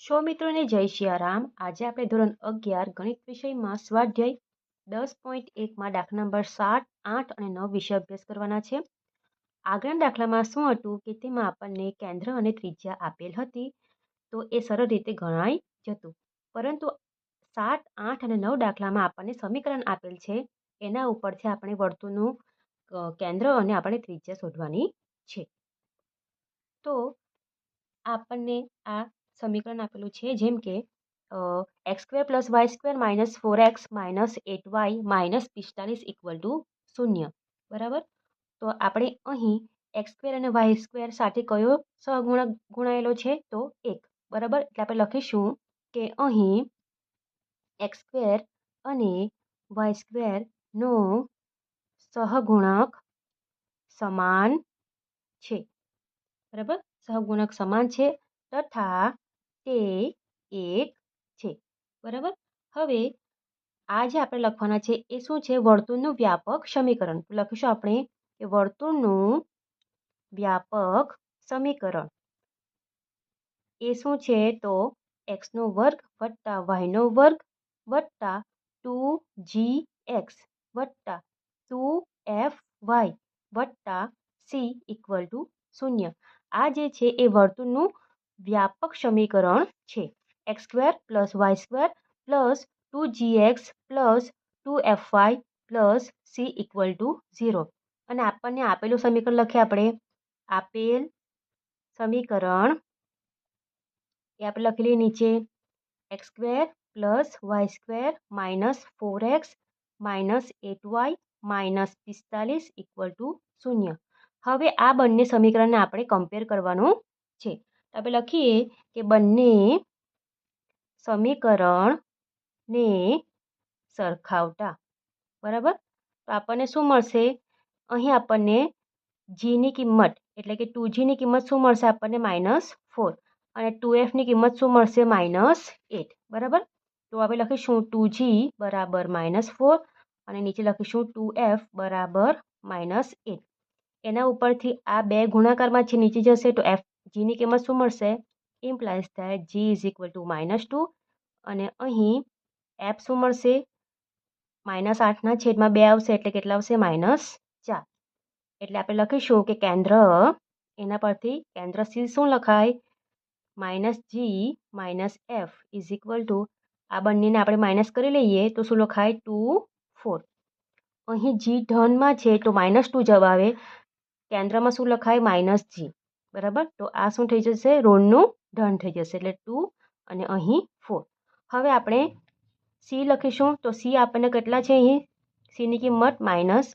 Show મિત્રોને જય સિયારામ। આજે આપણે ધોરણ 11 ગણિત વિષયમાં સ્વાધ્યાય 10.1માં દાખલા નંબર 7, 8 અને 9 વિશે અભ્યાસ કરવાના છે। આગળના દાખલામાં શું હતું કે તેમાં આપણને કેન્દ્ર અને ત્રિજ્યા આપેલ હતી, તો એ સરળ રીતે ગણાઈ જતું, પરંતુ 7, 8 અને 9 દાખલામાં આપણને સમીકરણ આપેલ છે, એના ઉપરથી આપણે વર્તુળનું કેન્દ્ર અને આપણે ત્રિજ્યા શોધવાની છે। તો આપણને આ સમીકરણ આપેલું છે, જેમ કે x² + y² - 4x - 8y - 45 = 0, બરાબર। તો આપણે અહીં x² અને y² સાથે કયો સહગુણક ગુણાયેલો છે, તો 1, બરાબર। એટલે આપણે લખીશું કે અહીં x² અને y² નો સહગુણક સમાન છે, બરાબર। સહગુણક સમાન છે તથા તે 1 છે, બરાબર। હવે આ જે આપણે લખવાના છે એ શું છે? વર્તુળનું વ્યાપક સમીકરણ। લખીશું આપણે કે વર્તુળનું વ્યાપક સમીકરણ એ શું છે? તો x² + y² + 2gx + 2fy + c = 0। આ જે છે એ વર્તુળનું વ્યાપક સમીકરણ છે। x² + y² + 2gx + 2fy + c = 0। અને આપણને આપેલું સમીકરણ લખીએ આપણે, આપેલ સમીકરણ એ આપણે લખેલી નીચે x² + y² - 4x - 8y - 45 = 0। હવે આ બંને સમીકરણને આપણે કમ્પેર કરવાનું છે। તો આપણે લખીએ કે બંને સમીકરણને સરખાવતા, બરાબર। તો આપણને શું મળશે? અહીં આપણને જીની કિંમત એટલે કે 2gની કિંમત શું મળશે? આપણને -4 અને 2fની કિંમત શું મળશે? -8, બરાબર। તો આપણે લખીશું 2g = -4 અને નીચે લખીશું 2f = -8। એના ઉપરથી આ બે ગુણાકારમાં છે, નીચે જશે તો gની કિંમત શું મળશે? ઇમ્પ્લાઇઝ થાય g = -2 અને અહીં f શું મળશે? -8/2 આવશે એટલે કેટલા આવશે? -4। એટલે આપણે લખીશું કે કેન્દ્ર, એના પરથી કેન્દ્ર C શું લખાય? -g - f = આ બંનેને આપણે માઇનસ કરી લઈએ તો શું લખાય? 2, 4। અહીં g ધનમાં છે તો -2 જવાબ આવે, કેન્દ્રમાં શું લખાય? -g, બરાબર। તો આ શું થઈ જશે? ઋણનું ધન થઈ જશે, એટલે 2 અને અહીં 4। હવે આપણે c લખીશું તો c આપણને કેટલા છે? અહીં c ની કિંમત -45,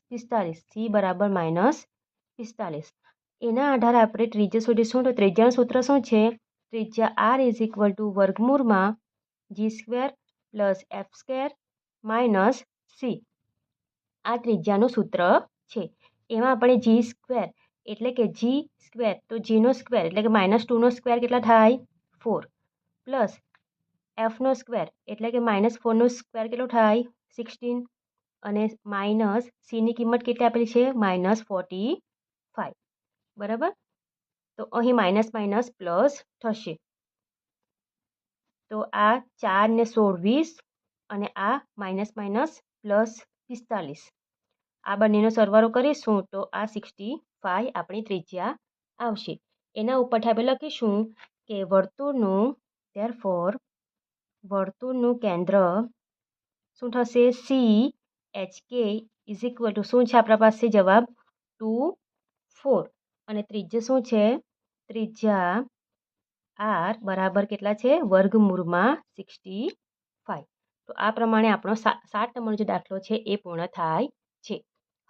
c = -45। એના આધારે આપણે ત્રિજ્યા શોધીશું, તો ત્રિજ્યાનું સૂત્ર શું છે? ત્રિજ્યા r = g² + f² - c, આ ત્રિજ્યાનું સૂત્ર છે। એમાં આપણે g² એટલે કે g², તો g² એટલે કે -2 કેટલા થાય? 4 પ્લસ f² એટલે કે -4 કેટલો થાય? 16 અને માઇનસ c ની કિંમત કેટલી આપેલી છે? -45, બરાબર। તો અહીં માઇનસ માઇનસ પ્લસ થશે, તો આ 4 ને 16 20 અને આ માઇનસ માઇનસ પ્લસ 45, આ બંનેનો સરવાળો કરીશું તો આ 65 આપણી ત્રિજ્યા આવશે। એના ઉપરથી આપણે લખીશું કે વર્તુળનું કેન્દ્ર શું થશે? C HK = શું છે આપણા પાસે જવાબ? 2, 4 અને ત્રિજ્યા શું છે? ત્રિજ્યા r બરાબર કેટલા છે? √65। તો આ પ્રમાણે આપણો 7 નંબરનો જે દાખલો છે એ પૂર્ણ થાય છે।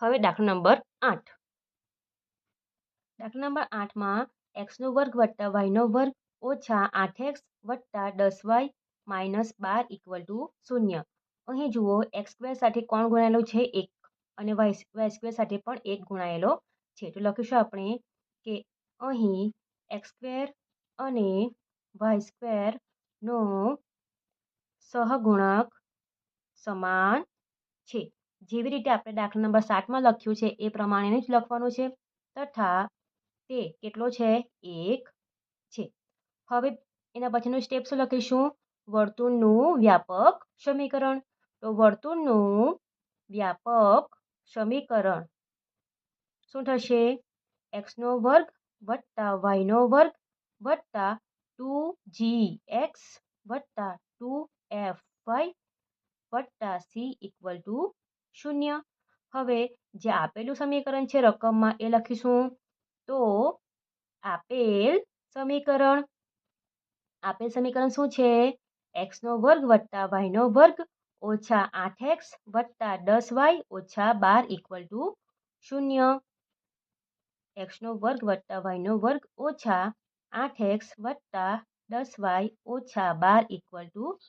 હવે દાખલો નંબર 8। દાખલા number 8માં x² + y² - 8x + 10y - 12 = 0। અહીં જુઓ, x² સાથે કોણ ગુણાયેલો છે? 1 અને y² સાથે પણ 1 ગુણાયેલો છે। તો લખીશું આપણે કે અહીં x² અને y² નો સહગુણક સમાન છે। જેવી રીતે આપણે દાખલા નંબર 7માં લખ્યું છે એ પ્રમાણે જ લખવાનું છે, તથા તે કેટલો છે? 1 છે। હવે એના પછીનું સ્ટેપ શું લખીશું? વર્તુળનું વ્યાપક સમીકરણ. તો વર્તુળનું વ્યાપક સમીકરણ શું થશે? x² + y² + 2gx + 2fy + c = 0. હવે જે આપેલું સમીકરણ છે રકમમાં એ લખીશું. તો આપેલ સમીકરણ શું છે? x² + y² - 8x + 10y - 12 = 0. x² + y² - 8x + 10y - 12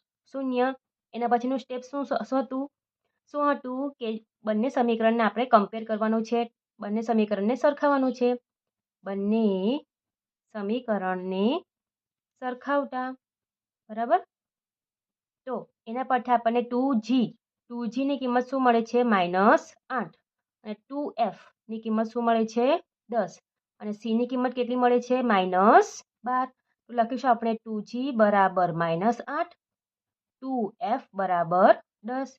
= 0. એના પછીનું સ્ટેપ શું હતું કે બંને સમીકરણને આપણે કમ્પેર કરવાનું છે, બંને સમીકરણને સરખાવવાનું છે. બંને સમીકરણને સરખાવતા, બરાબર. તો એના પરથી આપણને 2g ની કિંમત શું મળે છે? -8. અને 2f ની કિંમત શું મળે છે? 10. અને c ની કિંમત કેટલી મળે છે? -12. તો લખીશું આપણે 2g = -8, 2f = 10.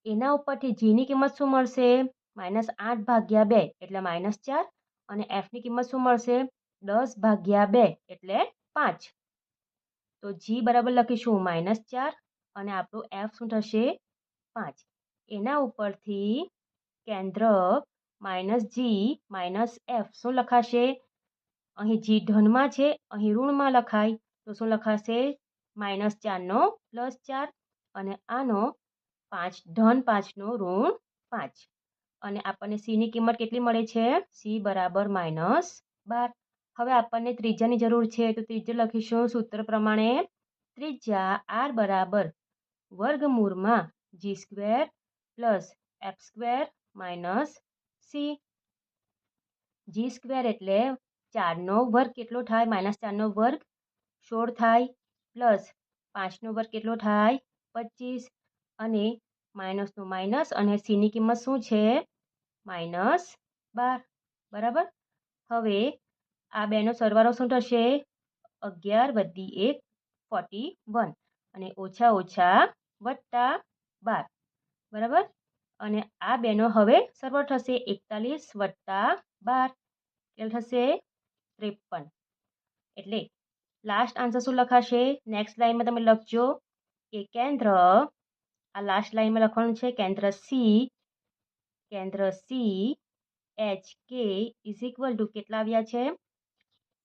એના ઉપરથી g ની કિંમત શું મળશે? -8/2 એટલે -4. અને f ની કિંમત શું મળશે? 10/2 એટલે 5. તો g બરાબર લખીશું -4 અને આપણું f શું થશે? 5. એના ઉપરથી કેન્દ્ર -g - f શું લખાશે? અહીં g ધનમાં છે, અહીં ઋણમાં લખાય. તો શું લખાશે? -4 + 4 અને આનો 5 ધન 5 નો ઋણ 5. અને આપણને c ની કિંમત કેટલી મળે છે? c બરાબર -12. હવે આપણને ત્રિજ્યાની જરૂર છે, તો ત્રિજ્યા લખીશું સૂત્ર પ્રમાણે. ત્રિજ્યા r બરાબર √ g² + f² - c. g² એટલે 4² કેટલો થાય? -4² 16 થાય, પ્લસ 5² કેટલો થાય? 25. અને માઇનસનું માઇનસ અને c ની કિંમત શું છે? -12. બરાબર. હવે આ બેનો સરવાળો શું થશે? 11 + 1 41 અને ઓછા વત્તા 12. બરાબર. અને આ બેનો હવે સરવાળો થશે 41 + 12 કેટલું થશે? 53. એટલે લાસ્ટ આન્સર શું લખાશે? નેક્સ્ટ લાઈનમાં તમે લખજો કે કેન્દ્ર, આ લાસ્ટ લાઈનમાં લખવાનું છે કેન્દ્ર C HK = કેટલા આવ્યા છે?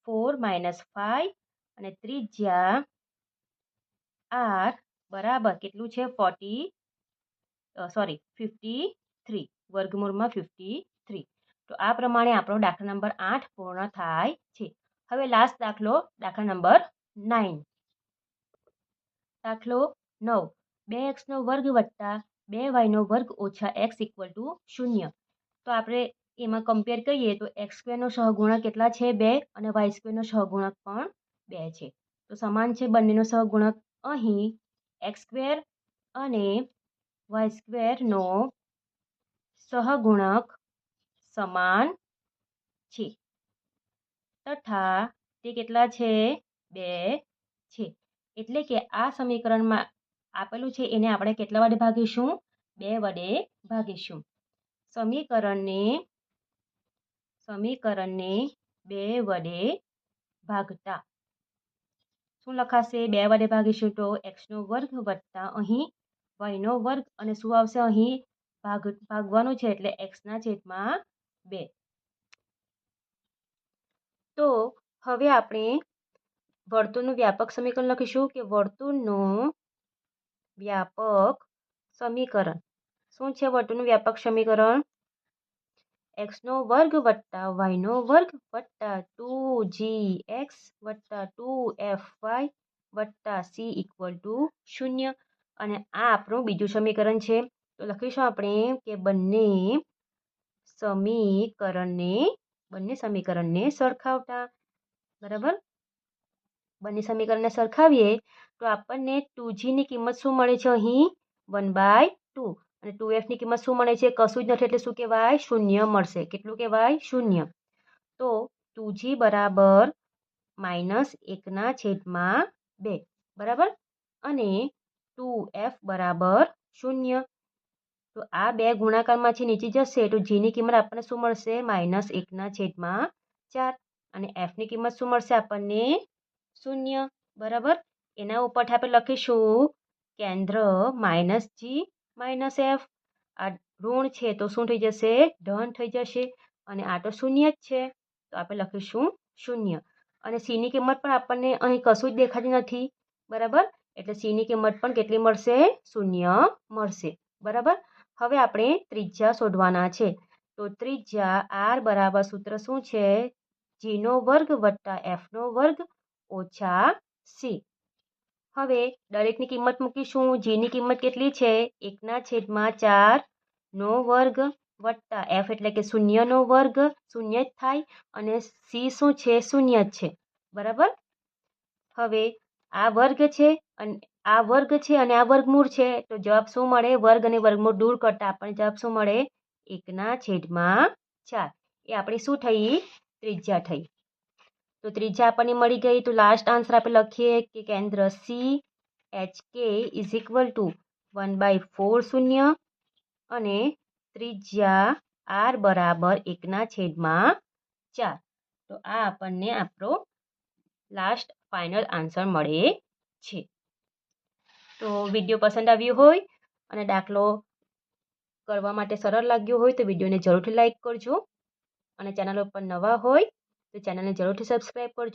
4 - 5 અને ત્રિજ્યા r બરાબર કેટલું છે? 53 √ 53. તો આ પ્રમાણે આપણો દાખલા નંબર 8 પૂર્ણ થાય છે. હવે લાસ્ટ દાખલો, દાખલા નંબર 9. દાખલો 9. 2x² + 2y² - x = 0. તો આપણે એમાં કમ્પેર કરીએ તો x² નો સહગુણક કેટલા છે? 2 અને y² નો સહગુણક પણ 2 છે. તો સમાન છે બંનેનો સહગુણક. અહીં x² અને y² નો સહગુણક સમાન છે તથા તે કેટલા છે? 2 છે. એટલે કે આ સમીકરણમાં આપેલું છે એને આપણે કેટલા વડે ભાગીશું? 2 વડે ભાગીશું. સમીકરણને 2 વડે ભાગતા શું લખાશે? 2 વડે ભાગીશું તો x² વત્તા અહીં y² અને શું આવશે? અહીં ભાગવાનું છે એટલે x/2. તો હવે આપણે વર્તુળનું વ્યાપક સમીકરણ લખીશું કે વર્તુળનું વ્યાપક સમીકરણ શું છે? વર્તુળનું વ્યાપક સમીકરણ x² + y² + 2gx + 2fy + c = 0. અને આ આપણું બીજું સમીકરણ છે. તો લખીશું આપણે કે બંને સમીકરણને સરખાવતા. બરાબર. બંને સમીકરણને સરખાવીએ તો આપણને 2g ની કિંમત શું મળે છે? અહીં 1/2 અને 2f ની કિંમત શું મળે છે? કશું જ નથી એટલે શું કહેવાય? 0 મળશે. કેટલું કહેવાય? 0. તો 2g બરાબર -1/2 2 બરાબર અને 2f બરાબર 0. તો આ 2 ગુણાકારમાંથી નીચે જશે તો g ની કિંમત આપણને શું મળશે -1/4 અને f ની કિંમત શું મળશે આપણને 0 બરાબર. એના ઉપરથી આપણે લખીશું કેન્દ્ર -g -f. આ ઋણ છે તો શું થઈ જશે ધન થઈ જશે અને આ તો શૂન્ય જ છે તો આપણે લખીશું 0 અને c ની કિંમત પણ આપણને અહીં કશું જ દેખાતી નથી બરાબર એટલે c ની કિંમત પણ કેટલી મળશે 0 મળશે બરાબર. હવે આપણે ત્રિજ્યા શોધવાના છે તો ત્રિજ્યા r બરાબર સૂત્ર શું છે g² + f² - c. હવે દરેકની કિંમત મૂકીશું. g ની કિંમત કેટલી છે 1/4 નો વર્ગ વત્તા f એટલે કે 0² 0 જ થાય અને c શું છે 0 જ છે બરાબર. હવે આ વર્ગ છે અને આ વર્ગમૂળ છે તો જવાબ શું મળે વર્ગ અને વર્ગમૂળ દૂર કરતા આપણને જવાબ શું મળે 1/4. એ આપણી શું થઈ ત્રિજ્યા થઈ. તો ત્રિજ્યા આપણને મળી ગઈ તો લાસ્ટ આન્સર આપણે લખીએ કે કેન્દ્ર CHK = 1/4 શૂન્ય અને ત્રિજ્યા r બરાબર 1/4. તો આ આપણને આપણો લાસ્ટ ફાઇનલ આન્સર મળે છે. તો વિડીયો પસંદ આવ્યો હોય અને દાખલો કરવા માટે સરળ લાગ્યો હોય તો વિડીયોને જરૂરથી લાઈક કરજો અને ચેનલ ઉપર નવા હોય તો ચેનલને જરૂરથી સબસ્ક્રાઈબ કરજો.